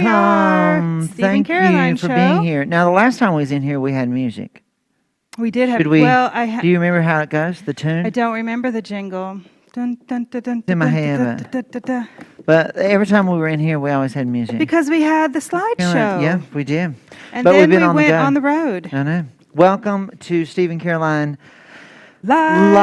Welcome. Steve Thank and Caroline you for show. being here. Now, the last time we was in here, we had music. We did have. Should we? Well, Do you remember how it goes? The tune? I don't remember the jingle. Dun, dun, dun, dun, in my dun, head, dun, dun, dun, dun. But every time we were in here, we always had music. Because we had the slideshow. Yeah, we did. And but then we've been we on went the go. on the road. I know. Welcome to Steve and Caroline Live.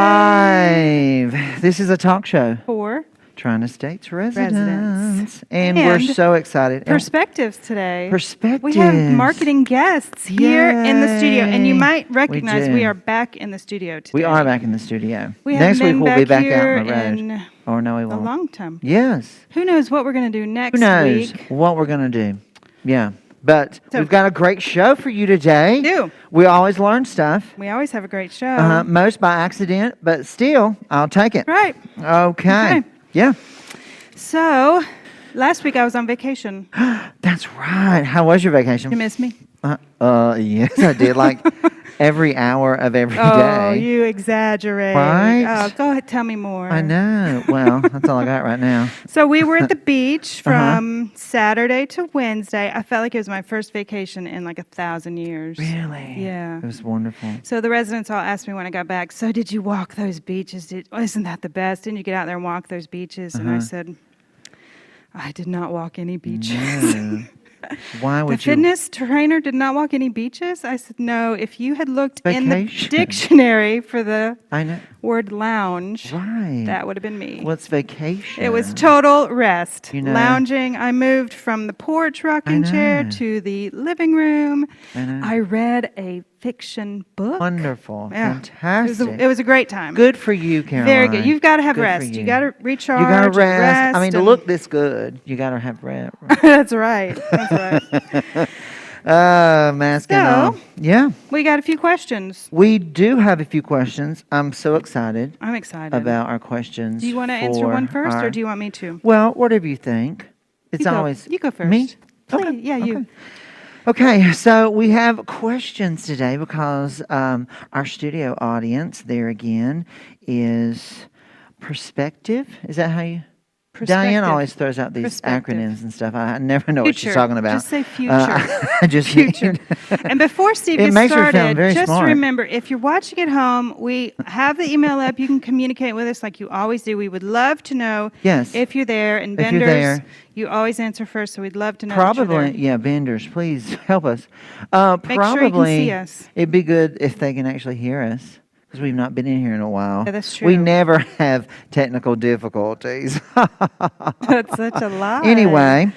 Live. This is a talk show. For Triana States residents. And And we're so excited. perspectives today. Perspectives. We have marketing guests here in the studio. And you might recognize do. we are back in the studio today. We are back in the studio. We Next haven't week been we'll be back out here on the road. in Or no, we a won't. long time. Yes. Who knows what we're going to do next Who knows week? what we're going to do? Yeah. But So- we've got a great show for you today. We do. We always learn stuff. We always have a great show. Most by accident, but still, I'll take it. Right. Okay. Okay. Yeah. So, last week I was on vacation. That's right. How was your vacation? You miss me? Yes, I did. Like every hour of every day. Oh, you exaggerate. Right? Oh, go ahead, tell me more. I know. Well, that's all I got right now. So we were at the beach from Saturday to Wednesday. I felt like it was my first vacation in like 1,000 years. Really? Yeah. It was wonderful. So the residents all asked me when I got back, so did you walk those beaches? Isn't that the best? Didn't you get out there and walk those beaches? And I said, I did not walk any beaches. No. Why would The you? fitness trainer did not walk any beaches? I said, no. If you had looked in the Vacation. dictionary for the I know. word lounge, Right. that would have been me. What's vacation? It was total rest. You know. Lounging. I moved from the porch rocking chair know. to the living room. I know. I read a fiction book. Wonderful. Yeah. Fantastic. It was a great time. Good for you, Caroline. Very good. You've got to have Good for rest. You got to recharge. You got to and rest. I mean, to and- look this good, you got to have rest. That's right. That's right. Mask and all. So- Yeah. We got a few questions. We do have a few questions. I'm so excited I'm excited. about our questions. Do you want to answer one first, or do you want me to? Well, whatever you think. It's You go- always you go first. Me? Please. Okay. Yeah, you. Okay, so we have questions today because our studio audience, there again, is perspective. Is that how you? Diane Perspective. always throws out these Perspective. acronyms and stuff. I never know what she's Future. talking about. Just say future. I just Future. And before Steve It gets makes her sound started, very just smart. remember, if you're watching at home, we have the email up. You can communicate with us like you always do. We would love to know Yes. if you're there. And If you're vendors, there. you always answer first, so we'd love to know that Probably, you're there. yeah, vendors, please help us. Make Probably, sure you can see us. It'd be good if they can actually hear us because we've not been in here in a while. Yeah, that's We true. never have technical difficulties. That's such a lie. Anyway,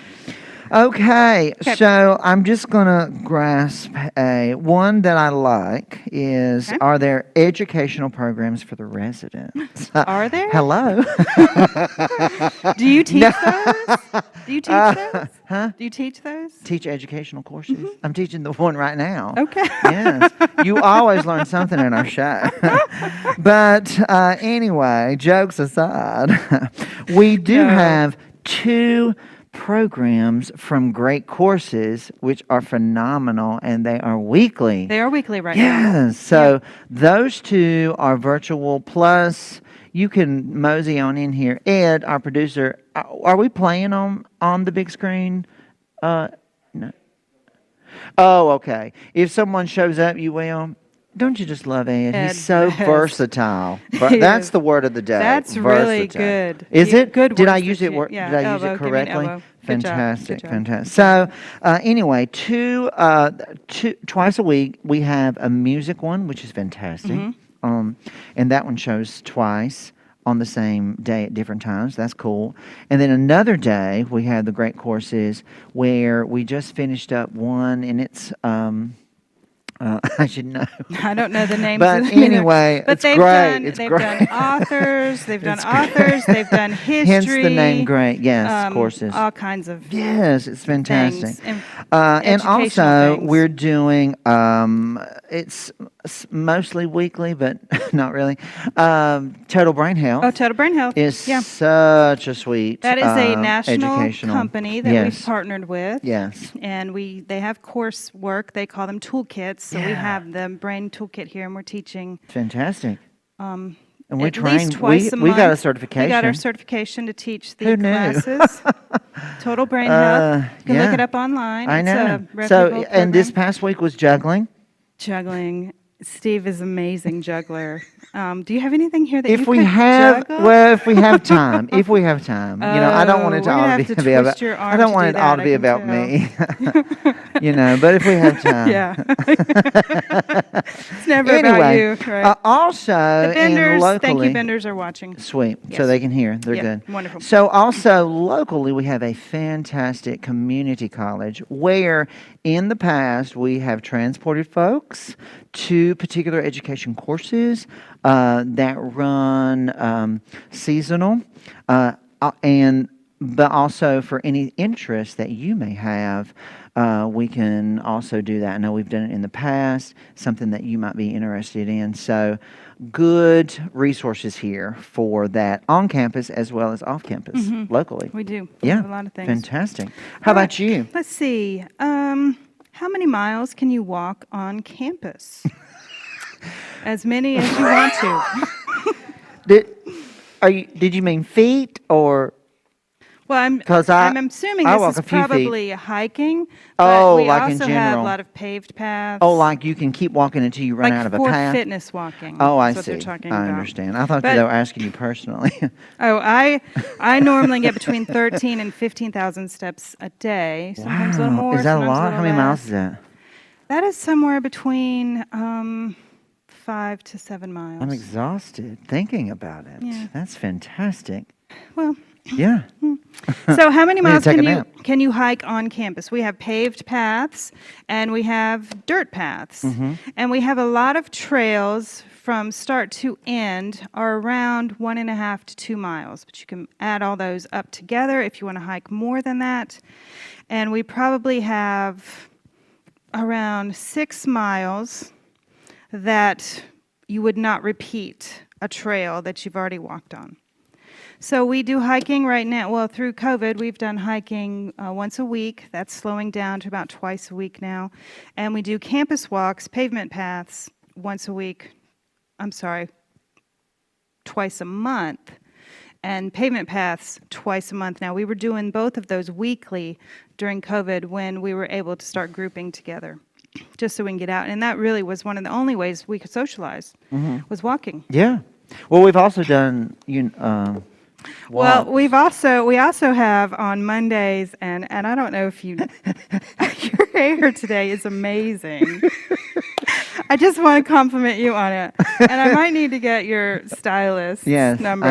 okay, Okay. so I'm just going to grasp one that I like is, Okay. are there educational programs for the residents? Are there? Hello? Do you teach those? Do you teach those? Huh? Do you teach those? Teach educational courses? I'm teaching the one right now. Okay. Yes. You always learn something in our show. But anyway, jokes aside, we do No. have two programs from Great Courses, which are phenomenal, and they are weekly. They are weekly right now. Yes. So those two are virtual. Plus, you can mosey on in here. Ed, our producer, are we playing on the big screen? No. Oh, okay. If someone shows up, you will. Don't you just love Ed? Ed, He's so yes. versatile. He That's is. the word of the day. That's really versatile. good. Is You- it? good Did I words use that it? you- yeah, Did I use elbow, it give me an correctly? elbow. Good job, Fantastic, good job. fantastic. So, anyway, twice a week we have a music one, which is fantastic. Mm-hmm. And that one shows twice on the same day at different times. That's cool. And then another day we have the Great Courses where we just finished up one, and it's I should know. I don't know the names. But of them either. anyway, but it's they've great. done It's they've great. done authors, they've done It's authors, they've done history. Hence the name Great. Yes, courses. All kinds of Yes, it's fantastic. things. And And also, educational things. we're doing, it's mostly weekly, but not really. Total Brain Health Oh, Total Brain Health. is yeah. such a sweet That is a national educational company that yes. we've partnered with. Yes. And they have coursework. They call them toolkits. So we Yeah. have the brain toolkit here, and we're teaching Fantastic. And we at train. least twice a month. We got a certification. We got our certification to teach the Who knew? classes. Total Brain Health. You can look yeah. it up online. I It's know. a So, reputable and this program. past week was juggling. Juggling. Steve is amazing juggler. Do you have anything here that If you we could have, juggle? well, if we have time, I don't want it to we're gonna all have to to be about. twist your I arm don't to want do it all that, to I be can about tell. me. But if we have time. Yeah. It's never about Anyway, you, right? also, The and vendors, locally, thank you, vendors are watching. sweet, so Yes. they can hear. They're Yep, good. wonderful. So also locally, we have a fantastic community college where, in the past, we have transported folks to particular education courses that run seasonal, but also for any interest that you may have. We can also do that. I know we've done it in the past, something that you might be interested in. So, good resources here for that on campus as well as off campus locally. We do. We Yeah, have a lot of things. fantastic. How All right, about you? Let's see. How many miles can you walk on campus? As many as you want to. Did you mean feet or? Well, I'm assuming I this walk is a few feet. probably hiking. Oh, but we like in also have a general. lot of paved paths. Oh, like you can keep walking until you run like out of a for path. fitness walking. Oh, I is what see. they're talking I about. understand. I thought But- they were asking you personally. Oh, I normally get between 13 and 15,000 steps a day. Sometimes a little more. Is that a sometimes lot? little How many miles less. is that? That is somewhere between 5 to 7 miles. I'm exhausted thinking about it. Yeah. That's fantastic. Well, Yeah. so how many We need to miles take a nap. can you hike on campus? We have paved paths and we have dirt paths. Mm-hmm. And we have a lot of trails from start to end are around 1.5 to 2 miles. But you can add all those up together if you want to hike more than that. And we probably have around 6 miles that you would not repeat a trail that you've already walked on. So we do hiking right now. Well, through COVID, we've done hiking once a week. That's slowing down to about twice a week now. And we do campus walks, pavement paths, once a week. Twice a month. And pavement paths twice a month. Now, we were doing both of those weekly during COVID when we were able to start grouping together, just so we can get out. And that really was one of the only ways we could socialize, was walking. Yeah. Well, we've also done Well, walks. we also have on Mondays, and I don't know if you, your hair today is amazing. I just want to compliment you on it, and I might need to get your stylist's number.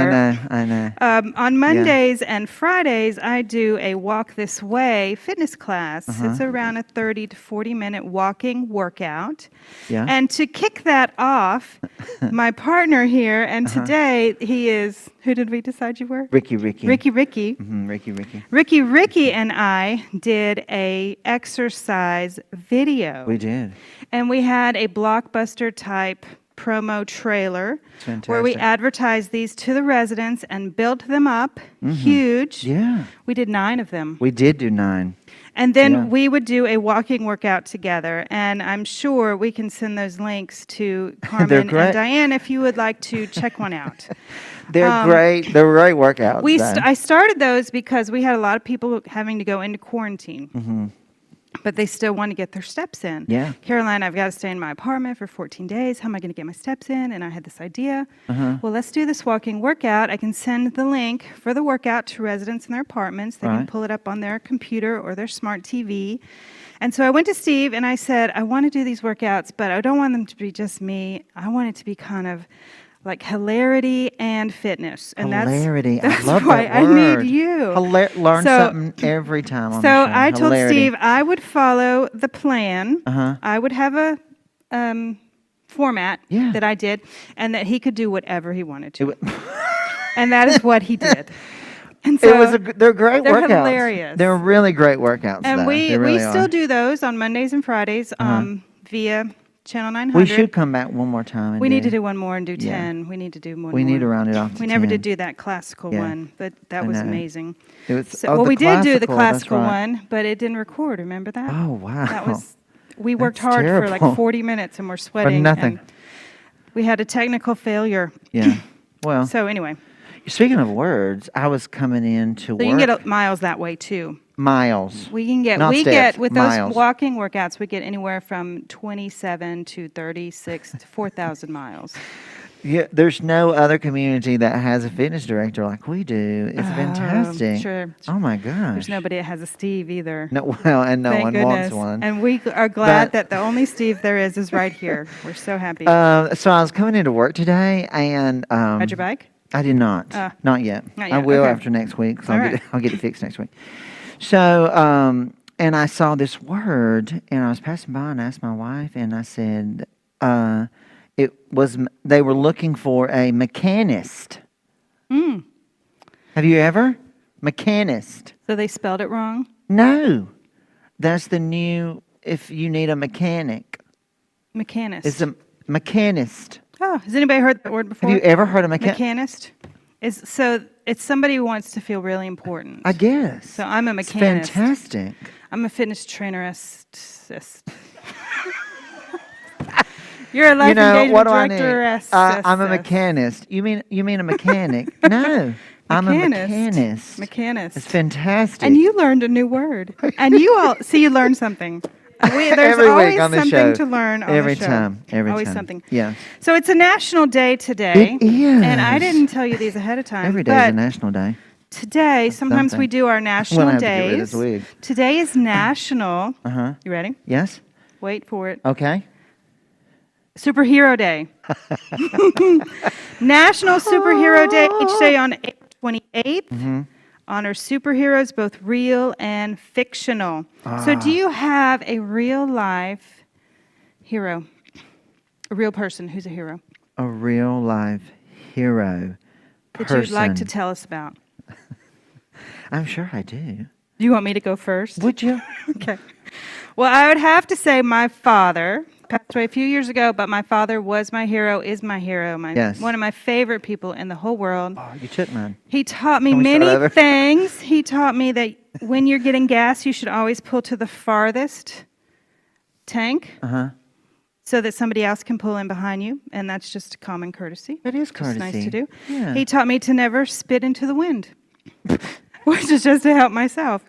I know. On Mondays and Fridays, I do a Walk This Way fitness class. It's around a 30 to 40-minute walking workout. Yeah. And to kick that off, my partner here, and today he is, who did we decide you were? Ricky. Ricky. Mm-hmm, Ricky. Ricky and I did a exercise video. We did. And we had a blockbuster type promo trailer where we Fantastic. advertised these to the residents and built them up huge. Yeah. We did 9 of them. We did do 9. And then Yeah. we would do a walking workout together. And I'm sure we can send those links to Carmen and great. Diane if you would like to check one out. They're great. They're great workouts. I started those because we had a lot of people having to go into quarantine. But they still want to get their steps in. Yeah. Caroline, I've got to stay in my apartment for 14 days. How am I going to get my steps in? And I had this idea. Well, let's do this walking workout. I can send the link for the workout to residents in their apartments. They can Right. pull it up on their computer or their smart TV. And so I went to Steve and I said, I want to do these workouts, but I don't want them to be just me. I want it to be kind of like hilarity and fitness. And Hilarity. that's I love why that word. I need you. Learn So- something every time on So the show. I told Hilarity. Steve I would follow the plan. Uh-huh. I would have a format Yeah. that I did, and that he could do whatever he wanted It to. wa- And that is what he did. And so, they're great they're workouts. hilarious. They're really great workouts. and though. we They really still are. do those on Mondays and Fridays via Channel 900. We should come back one more time. And We need to do one more and do Yeah. 10. We need to do one We more. need to round it off to We never 10. did do that classical Yeah. one, but that I was know. amazing. It was, So, oh, well, the we did do the that's classical right. one, but it didn't record. Remember that? Oh, wow. That was. We worked That's hard for terrible. like 40 minutes, and we're sweating. nothing. And we had a technical failure. Yeah. Well, So anyway, speaking of words, I was coming in to so work. you can get miles that way too. Miles. We can get Not steps, with miles. those walking workouts, we get anywhere from 27 to 36 to 4,000 miles. Yeah, there's no other community that has a fitness director like we do. It's fantastic. Sure. Oh my gosh. There's nobody that has a Steve either. No, well, and no Thank one goodness. wants one. And we are glad But- that the only Steve there is right here. We're so happy. So I was coming into work today, and Ride your bike? I did not. Not yet. I will okay. after next week. So All I'll get it fixed next week. So, and I saw this word, and I was passing by and asked my wife, and I said, they were looking for a mechanist. Have you ever? Mechanist. So they spelled it wrong? No. That's the new, if you need a mechanic. Mechanist. It's a mechanist. Oh, has anybody heard that word before? Have you ever heard of mechanist? Mechanist? It's somebody who wants to feel really important. I guess. So I'm a It's mechanist. fantastic. I'm a fitness trainerist. You're a life engagement what do I need? director. I'm a mechanist. You mean a mechanic? No, I'm a mechanist. Mechanist. It's fantastic. And you learned a new word. And you all see, you learned something. There's Every always week on the something show. to learn on Every the show. time. Every always time. something. Yeah. So it's a national day today. It is. And I didn't tell you these ahead of time. Every day is a national day. Today, sometimes we something. do our When national I have to get rid of days. this wig. Today is national. You ready? Yes. Wait for it. Okay. Superhero Day. National Superhero Day each day on April 28th. Honors superheroes, both real and fictional. So do you have a real life hero? A real person who's a hero? A real life hero. That Person. you'd like to tell us about? I'm sure I do. Do you want me to go first? Would you? Okay. Well, I would have to say my father passed away a few years ago, but my father was my hero, is my hero, Yes. one of my favorite people in the whole world. Oh, you took mine. He taught me Can we start many over? things. He taught me that when you're getting gas, you should always pull to the farthest tank so that somebody else can pull in behind you, and that's just common courtesy. That is It's courtesy. nice to do. Yeah. He taught me to never spit into the wind, which is just to help myself.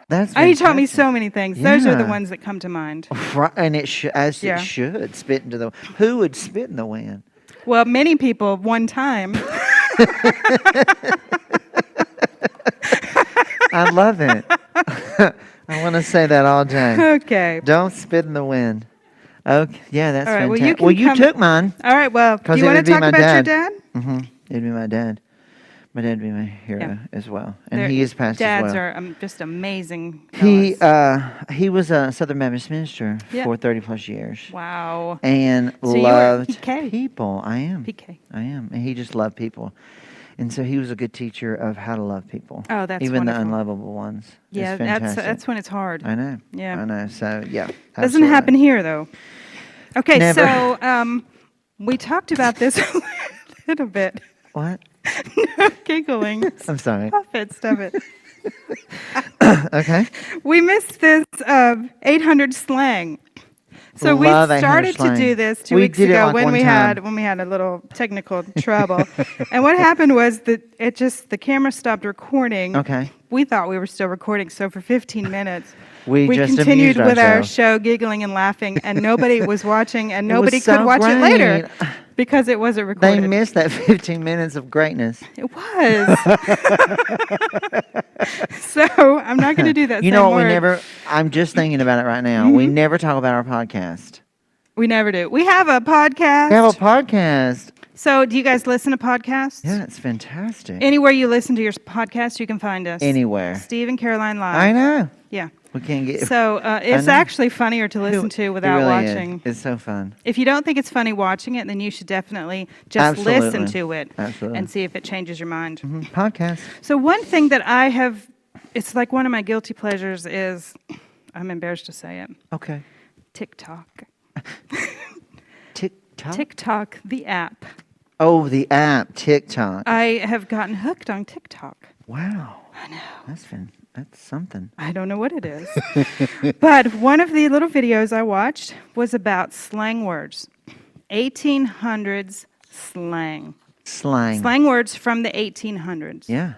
That's He taught me fantastic. so many things. Those are the Yeah. ones that come to mind. Right, and it Yeah. should spit into the. Who would spit in the wind? Well, many people one time. I love it. I want to say that all day. Okay. Don't spit in the wind. Okay, yeah, that's All right, well, fantastic. you can come- took mine. All right. Well, do 'Cause you it want to would be talk my about your dad. dad? It'd be my dad. My dad would be my hero as well, and Their he is passed as Dads well. are just amazing. He fellas. he was a Southern Baptist minister Yeah. for 30+ years, Wow. and So you were loved PK. people. I am. PK. I am, and he just loved people, and so he was a good teacher of how to love people. Oh, that's even wonderful. the unlovable ones. Yeah, It's fantastic. that's when it's hard. I know. Yeah. I know. So yeah, Doesn't absolutely. happen here though. Okay, Never. so we talked about this a little bit. What? Giggling. I'm sorry. Stop it. Stop it. Okay. We missed this 800 slang. So we Love 800 started to slang. do this 2 We weeks did it ago like when one we time. had a little technical trouble. And what happened was that the camera stopped recording. Okay. We thought we were still recording, so for 15 minutes We just continued amused with our ourselves. show, giggling and laughing, and nobody was watching, and It was nobody so could watch it later great. because it wasn't They recorded. missed that 15 minutes of greatness. It was. So I'm not going to do that. You same know what? word. We never. I'm just thinking about it right now. We never talk about our podcast. We never do. We have a podcast. We have a podcast. So do you guys listen to podcasts? Yeah, it's fantastic. Anywhere you listen to your podcast, you can find us. Anywhere. Steve and Caroline Live. I know. Yeah. We can't get. So it's know. actually funnier to listen to It without really watching. Is. It's so fun. If you don't think it's funny watching it, then you should definitely just listen Absolutely. to it Absolutely. and see if it changes your mind. Podcast. So one thing that I have, it's like one of my guilty pleasures is, I'm embarrassed to say it, Okay. TikTok. TikTok. TikTok, the app. Oh, the app TikTok. I have gotten hooked on TikTok. Wow. I know. That's something. I don't know what it is. But one of the little videos I watched was about slang words. 1800s slang. Slang. Slang words from the 1800s. Yeah.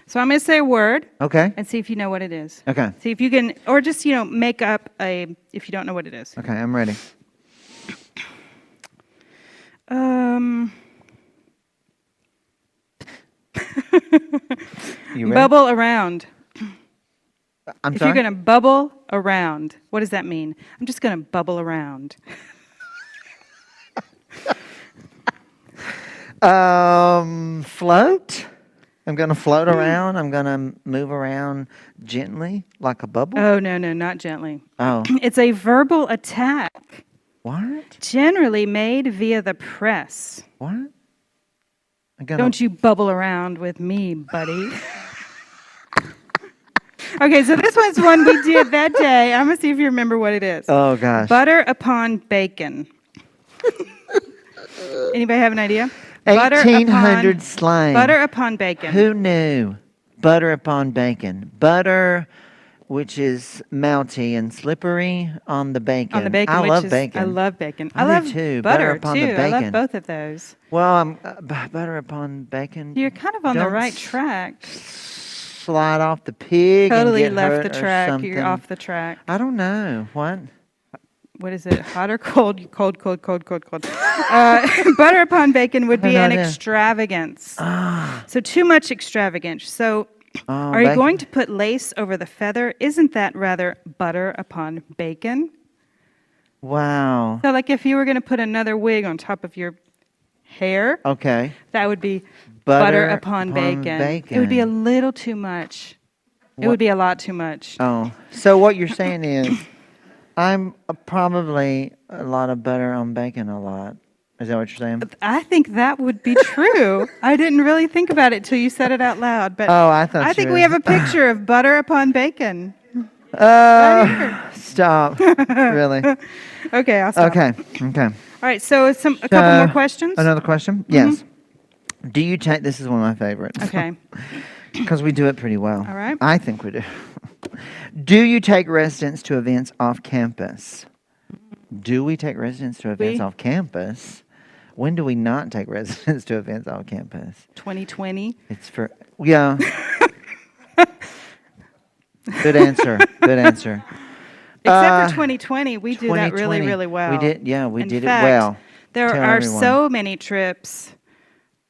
So I'm going to say a word Okay. and see if you know what it is. Okay. See if you can, or just, make up if you don't know what it is. Okay, I'm ready. You ready? Bubble around. I'm If sorry? you're going to bubble around, what does that mean? I'm just going to bubble around. Float. I'm going to float around. I'm going to move around gently like a bubble. Oh, no, not gently. Oh. It's a verbal attack, What? generally made via the press. What? Don't you bubble around with me, buddy. Okay, so this one's one we did that day. I'm going to see if you remember what it is. Oh, gosh. Butter upon bacon. Anybody have an idea? Butter 1800 slang. Butter upon bacon. Who knew? Butter upon bacon. Butter, which is melty and slippery on the bacon. On the bacon. I love bacon. bacon. I love bacon. I do love too. Butter, Butter upon too. the I love bacon. both of those. Well, butter upon bacon. You're kind of on the Don't right track. Slide off the pig Totally and get left hurt the or track. something. You're off the track. I don't know. What? What is it? Hot or cold? Cold. Butter upon bacon would be an extravagance. So too much extravagance. So are you going to put lace over the feather? Isn't that rather butter upon bacon? Wow. So like if you were going to put another wig on top of your hair, Okay. that would be butter upon bacon. It would be a little too much. It would be a lot too much. Oh, so what you're saying is I'm probably a lot of butter on bacon a lot. Is that what you're saying? I think that would be true. I didn't really think about it till you said it out loud. But I think we have a picture of butter upon bacon. Stop. Really? Okay, I'll stop. Okay. All right, so a couple more questions. Another question? Yes. Do you take, this is one of my favorites. Okay. Because we do it pretty well. All right. I think we do. Do you take residents to events off campus? Do we take residents to events off campus? When do we not take residents to events off campus? 2020. It's for, yeah. Good answer. Good answer. Except for 2020, we do that really, 2020. really well. We did, yeah, we In did fact, it well. There Tell are everyone. so many trips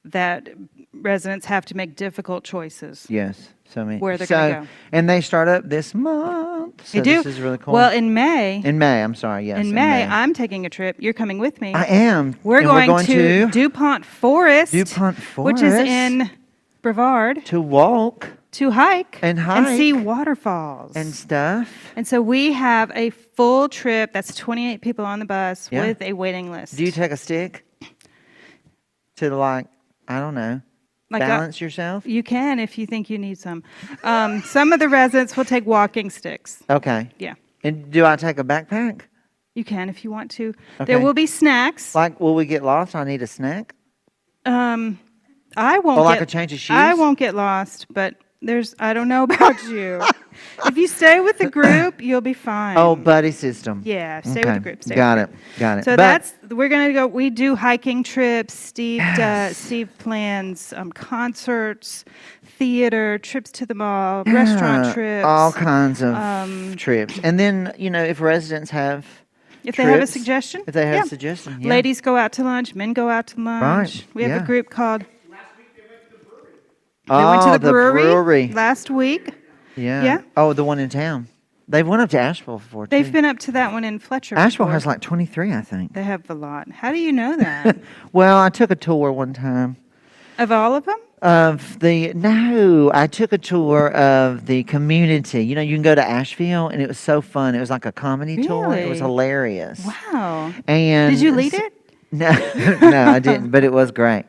that residents have to make difficult choices. Yes, so many. Where they're gonna go. And they start up this month. So They do. This is really cool. Well, in May. In May, I'm sorry, yes. In May, I'm taking a trip. You're coming with me. I am. We're And going to DuPont Forest. DuPont Which Forest. is in Brevard. To walk. To hike. And hike. And see waterfalls. And stuff. And so we have a full trip. That's 28 people on the bus Yeah. with a waiting list. Do you take a stick to I don't know, balance yourself? You can if you think you need some. Some of the residents will take walking sticks. Okay. Yeah. And do I take a backpack? You can if you want to. Okay. There will be snacks. Will we get lost? I need a snack? I won't Or get, like a change of shoes? I won't get lost, but I don't know about you. If you stay with the group, you'll be fine. Oh, buddy system. Yeah, stay with the group. Got it. So we're going to go, we do hiking trips, Steve plans concerts, theater, trips to the mall, restaurant trips. All kinds of trips. And then, if residents have If they have a suggestion. If they have a suggestion, yeah. Ladies go out to lunch, men go out to lunch. Right, We have yeah. a group called... They went to the brewery last week. Yeah. Yeah. Oh, the one in town. They've went up to Asheville before, too. They've been up to that one in Fletcher. Asheville before. has like 23, I think. They have a lot. How do you know that? Well, I took a tour one time. Of all of them? I took a tour of the community. You can go to Asheville, and it was so fun. It was like a comedy tour. It was Really? hilarious. Wow. And Did you lead it? No, no, I didn't, but it was great.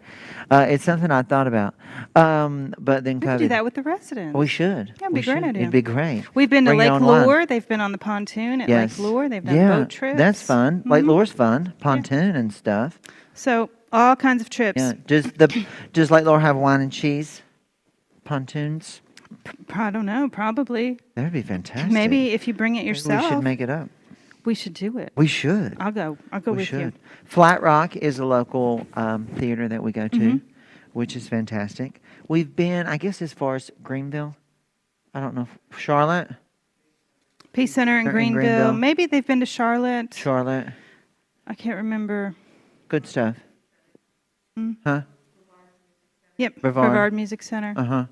It's something I thought about. But then We COVID. could do that with the residents. We should. Yeah, it'd be a great idea. It'd be great. We've been to Bring it Lake online. Lure. They've been on the pontoon at Yes. Lake Lure. They've done Yeah, boat trips. that's fun. Lake Lure's fun. Pontoon and stuff. So all kinds of trips. Yeah. Does Lake Lure have wine and cheese pontoons? I don't know. Probably. That would be fantastic. Maybe if you bring it Maybe yourself. we should make it up. We should do it. We should. I'll go. I'll go We with should. you. Flat Rock is a local theater that we go to. which is fantastic. We've been, I guess, as far as Greenville. I don't know, Charlotte. Peace Center in Greenville. Maybe they've been to Charlotte. Charlotte. I can't remember. Good stuff. Huh? Yep. Brevard Music Center.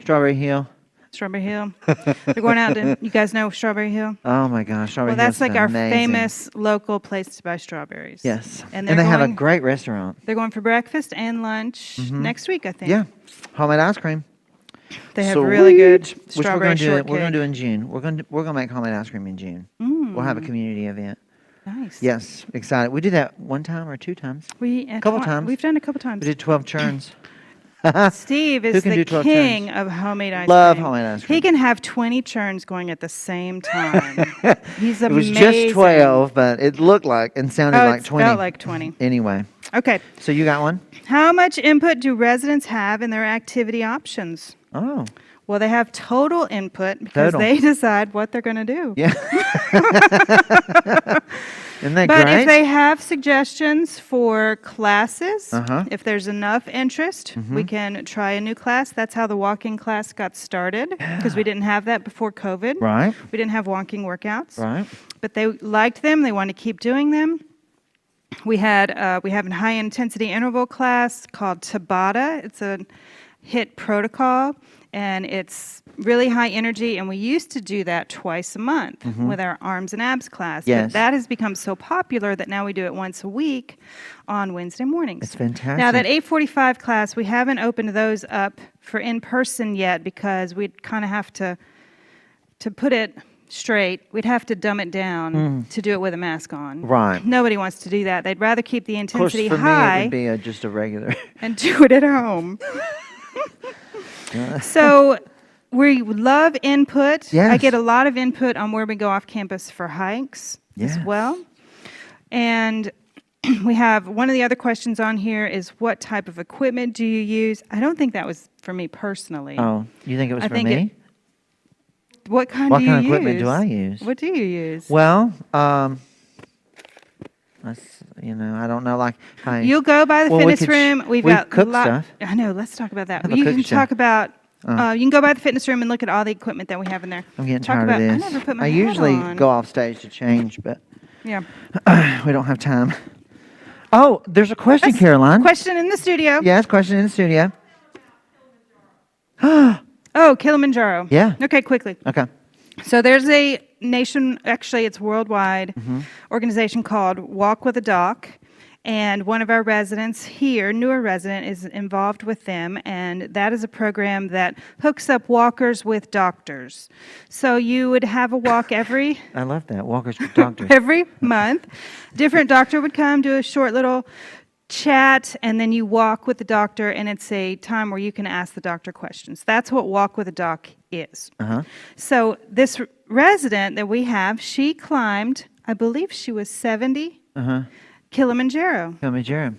Strawberry Hill. Strawberry Hill. They're going out to, you guys know Strawberry Hill? Oh my gosh, Strawberry Hill. Well, that's like our amazing. famous local place to buy strawberries. Yes. And they have a great restaurant. They're going for breakfast and lunch next week, I think. Yeah. Homemade ice cream. They have really good Which strawberry shortcake. We're going to do in June. We're going to make homemade ice cream in June. We'll have a community event. Nice. Yes, excited. We did that one time or two times. A couple times. We've done a couple times. We did 12 churns. Steve is the king of homemade ice cream. Love homemade ice cream. He can have 20 churns going at the same time. He's amazing. It was just 12, but it looked like and sounded like 20. It felt like 20. Anyway. Okay. So you got one? How much input do residents have in their activity options? Oh. Well, they have total input because they decide what they're going to do. Yeah. Isn't that But great? if they have suggestions for classes, if there's enough interest, we can try a new class. That's how the walking class got started because we didn't have that before COVID. Right. We didn't have walking workouts. Right. But they liked them. They want to keep doing them. We have a high intensity interval class called Tabata. It's a HIIT protocol, and it's really high energy, and we used to do that twice a month with our arms and abs class. Yes. But that has become so popular that now we do it once a week on Wednesday mornings. It's fantastic. Now, that 8:45 class, we haven't opened those up for in-person yet because we'd kind of have to put it straight, we'd have to dumb it down to do it with a mask on. Right. Nobody wants to do that. They'd rather keep the intensity of course, for high me, it would be just a regular. and do it at home. So we love input. Yes. I get a lot of input on where we go off campus for hikes as well. And we have one of the other questions on here is what type of equipment do you use? I don't think that was for me personally. Oh, you think it was I for think me? What kind What do you kind of use? equipment do I use? What do you use? Well, I don't know. Like, you'll go by the fitness room. We've got cooked stuff. I know. Let's talk about that. Have a You cook can show. talk about. You can go by the fitness room and look at all the equipment that we have in there. I'm getting Talk tired about, of I this. never put my I hat usually on. go off stage to change, but Yeah. we don't have time. Oh, there's a question, Caroline. Question in the studio. Yes, question in the studio. Oh, Kilimanjaro. Yeah. Okay, quickly. Okay. So there's a actually it's worldwide organization called Walk with a Doc. And one of our residents here, newer resident, is involved with them. And that is a program that hooks up walkers with doctors. So you would have a walk every I love that. Walkers with doctors. every month. Different doctor would come, do a short little chat, and then you walk with the doctor, and it's a time where you can ask the doctor questions. That's what Walk with a Doc is. So this resident that we have, she climbed, I believe she was 70, Kilimanjaro. Kilimanjaro.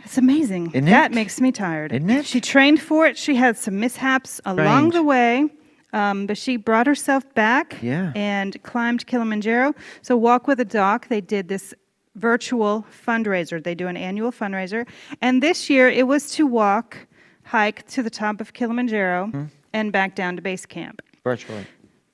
It's amazing. Isn't That it? makes me tired. Isn't it? She trained for it. She had some mishaps along the way, but she brought herself back and climbed Kilimanjaro. So Walk with a Doc, they did this virtual fundraiser. They do an annual fundraiser. And this year it was to hike to the top of Kilimanjaro and back down to base camp.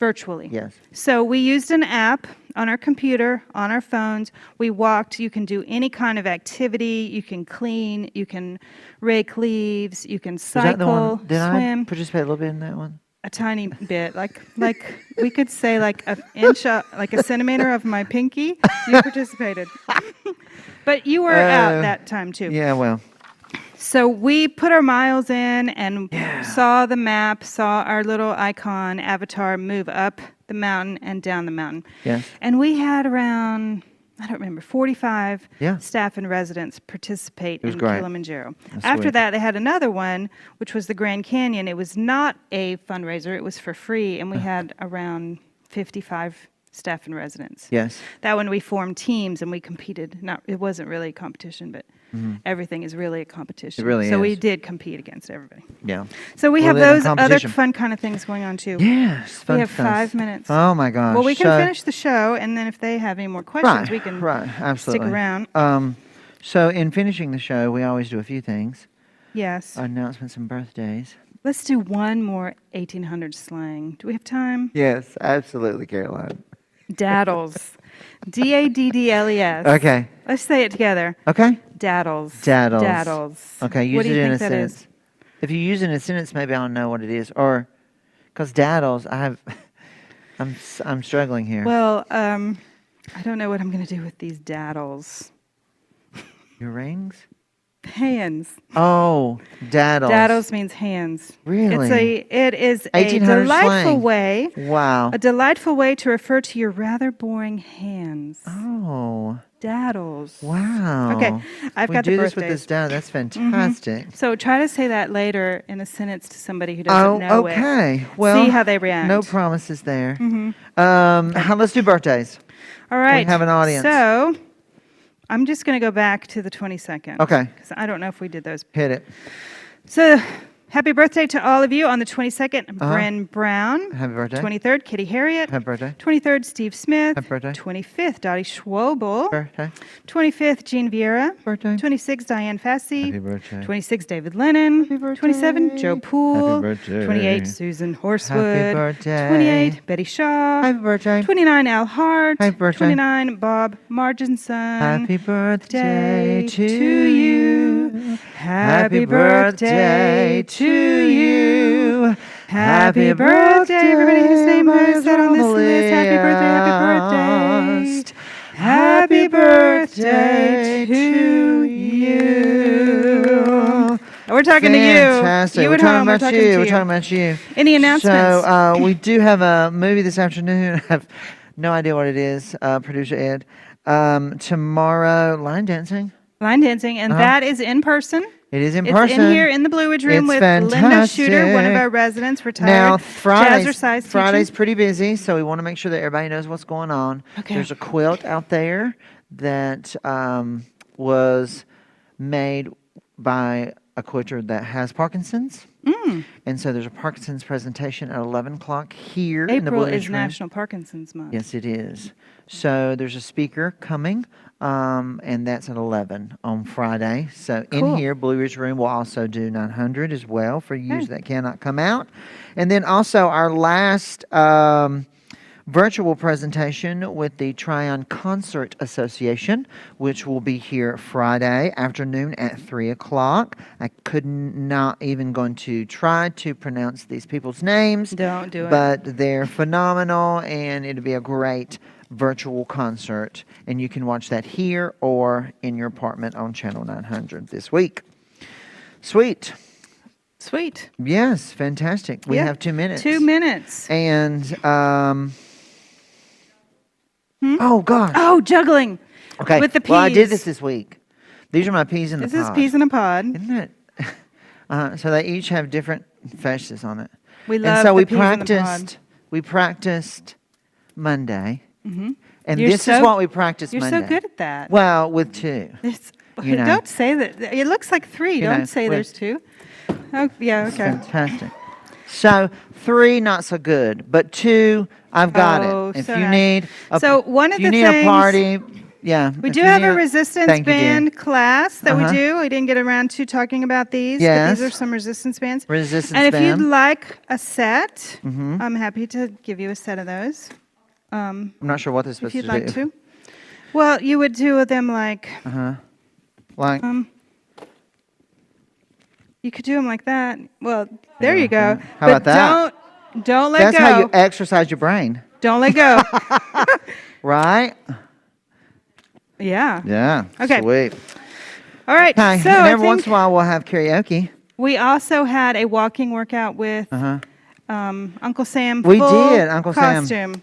Virtually. Yes. So we used an app on our computer, on our phones. We walked. You can do any kind of activity. You can clean. You can rake leaves. You can cycle, Was that the one? Did swim. I participate a little bit in that one? A tiny bit, like we could say like an inch, like a centimeter of my pinky. You participated, but you were out that time too. Yeah, well. So we put our miles in and saw the map, saw our little icon avatar move up the mountain and down the mountain. Yes. And we had around, I don't remember, 45 Yeah. staff and residents participate in great. Kilimanjaro. That's After sweet. that, they had another one, which was the Grand Canyon. It was not a fundraiser. It was for free, and we had around 55 staff and residents. Yes. That one we formed teams and we competed. It wasn't really a competition, but everything is really a competition. It really so we is. did compete against everybody. Yeah. So we Well, have then those other competition. fun kind of things going on too. Yes. Fun We have stuff. 5 minutes. Oh my gosh. Well, we can So- finish the show, and then if they have any more questions, we can absolutely. stick around. So in finishing the show, we always do a few things. Yes. announcements and birthdays. Let's do one more 1800 slang. Do we have time? Yes, absolutely, Caroline. Daddles. Daddles. Okay. Let's say it together. Okay. Daddles. Daddles. Daddles. Okay, use What do it you in think a that sentence. is? If you use it in a sentence, maybe I'll know what it is. Or, because daddles, I'm struggling here. Well, I don't know what I'm going to do with these daddles. Your rings? Hands. Oh, daddles. Daddles means hands. Really? It is a 1800 delightful slang. way. Wow. A delightful way to refer to your rather boring hands. Oh. Daddles. Wow. Okay, I've we got do the this with birthdays. this down. That's fantastic. So try to say that later in a sentence to somebody who doesn't know it. Okay. Well, See how they react. no promises there. Mm-hmm. Let's do birthdays. All right. We have an audience. So I'm just going to go back to the 22nd. Okay. Because I don't know if we did those. Hit it. So happy birthday to all of you on the 22nd. Bryn Brown. Happy birthday. 23rd, Kitty Harriet. Happy birthday. 23rd, Steve Smith. Happy birthday. 25th, Dottie Schwobel. Birthday. 25th, Jean Vieira. Birthday. 26th, Diane Fassy. Happy birthday. 26th, David Lennon. Happy birthday. 27th, Joe Poole. Happy birthday. 28th, Susan Horsewood. Happy birthday. 28th, Betty Shaw. Happy birthday. 29, Al Hart. Happy birthday. 29, Bob Marginson. Happy birthday Day to you. Happy birthday to you. Happy birthday, everybody whose name is said on this list. Happy birthday, happy birthday. Happy birthday to you. We're talking to you. Fantastic. You We're at talking home, we're about talking you. to We're you. talking about you. Any announcements? So we do have a movie this afternoon. I have no idea what it is. Producer Ed. Tomorrow, line dancing. Line dancing, and that is in person. It is in It's person. in here in the Blue Ridge Room It's with Linda Shooter, one of fantastic. our residents, retired Now, jazzercise Friday's teacher. pretty busy, so we want to make sure that everybody knows what's going on. Okay. There's a quilt out there that was made by a quilter that has Parkinson's. And so there's a Parkinson's presentation at 11 o'clock here in the Blue April Ridge is Room. National Parkinson's Month. Yes, it is. So there's a speaker coming, and that's at 11 on Friday. So in Cool. here, Blue Ridge Room will also do 900 as well for you that cannot come out. And then also our last virtual presentation with the Tryon Concert Association, which will be here Friday afternoon at 3 o'clock. I could not even going to try to pronounce these people's names. Don't do it. But they're phenomenal, and it'll be a great virtual concert. And you can watch that here or in your apartment on Channel 900 this week. Sweet. Sweet. Yes, fantastic. We Yeah. have 2 minutes. 2 minutes. And, oh, gosh. Oh, juggling. Okay. With the peas. Well, I did this week. These are my peas in the This is pod. peas in a pod. Isn't that? So they each have different faces on it. We love and so the we peas in the pod. practiced Monday. And You're this is so- what we practiced You're Monday. so good at that. Well, with 2. It's, you know. Don't say that. It looks like 3. You Don't know, say with- there's 2. Oh, yeah, It's okay. fantastic. So 3, not so good. But 2, I've got Oh, it. If so you nice. need a, So one of if you the need things- a party, yeah. We if do you have need a resistance thank you, dear. band class that Uh-huh. we do. We didn't get around to talking about these, but Yes. these are some resistance bands. Resistance and if band. you'd like a set, Mm-hmm. I'm happy to give you a set of those. I'm not sure what they're If supposed you'd to like do. to. Well, you would do them like, Like, you could do them like that. Well, there you go. How but about that? Don't let that's go. how you exercise your brain, Don't let go. right? Yeah. Yeah. Okay. Sweet. All right. Okay. So and I every once think in a while we'll have karaoke. we also had a walking workout with Uh-huh. Uncle Sam. We full did, Uncle Sam. costume.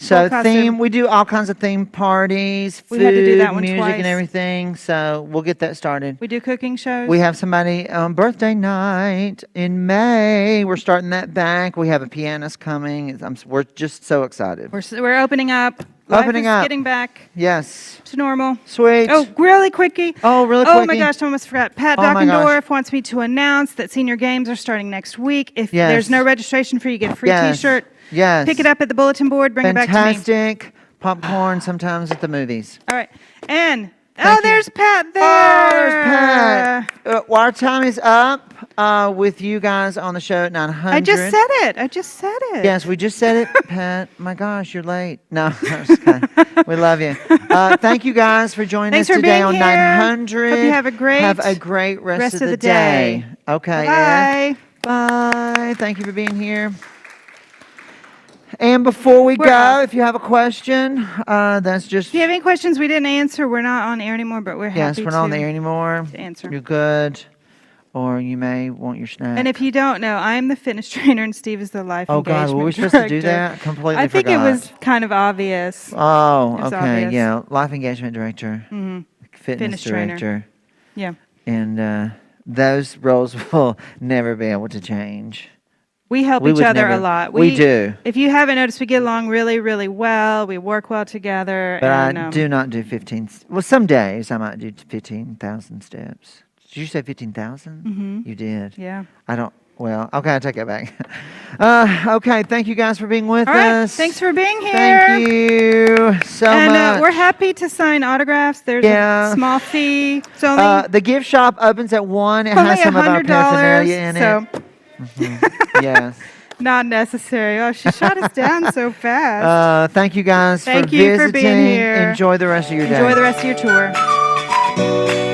So Full theme, costume. we do all kinds of theme parties, We food, had to do that one music, twice. and everything. So we'll get that started. We do cooking shows. We have somebody on birthday night in May. We're starting that back. We have a pianist coming. We're just so excited. We're opening up. Life Opening is up. Getting back Yes. to normal. Sweet. Oh, really quickie. Oh, really Oh my quickie. gosh, I almost forgot. Pat Oh my gosh. Dockendorf wants me to announce that senior games are starting next week. If Yes. there's no registration for you, get a free Yes. T-shirt. Yes. Pick it up at the bulletin board. Bring it back to me. Fantastic. Popcorn sometimes at the movies. All right. And Thank you. there's Pat there. Oh, there's Pat. our time is up with you guys on the show at 900. I just said it. Yes, we just said it, Pat. My gosh, you're late. No, just kidding. We love you. Thank you guys for joining Thanks us for today being on here. 900. Hope you have a great rest of the day. Okay. Bye. Bye. Thank you for being here. And before we We're go, off. if you have a question, that's just... If you have any questions we didn't answer, we're not on air anymore, but we're happy Yes, we're not on the air anymore. to answer. You're good. Or you may want your snack. And if you don't know, I'm the fitness trainer and Steve is the life Oh, engagement God, were we supposed director. to do that? Completely I think forgot. it was kind of obvious. Oh, It was okay. obvious. Yeah, life engagement director, fitness trainer. director. Yeah. And those roles will never be able to change. We help We each would other never- a lot. we do. If you haven't noticed, we get along really, really well. We work well together. But and, I do not do 15. Well, some days I might do 15,000 steps. Did you say 15,000? Mhm. You did. Yeah. I don't. Well, okay, I take that back. Okay, thank you guys for being with All right. us. Thanks for being here. Thank you so And much. we're happy to sign autographs. There's Yeah. a small fee. It's only The gift shop opens at 1. It only has some of our paraphernalia in $100. So it. Yes. not necessary. Oh, she shot us down so fast. Thank you guys Thank for you visiting. for being here. Enjoy the rest of your day. Enjoy the rest of your tour.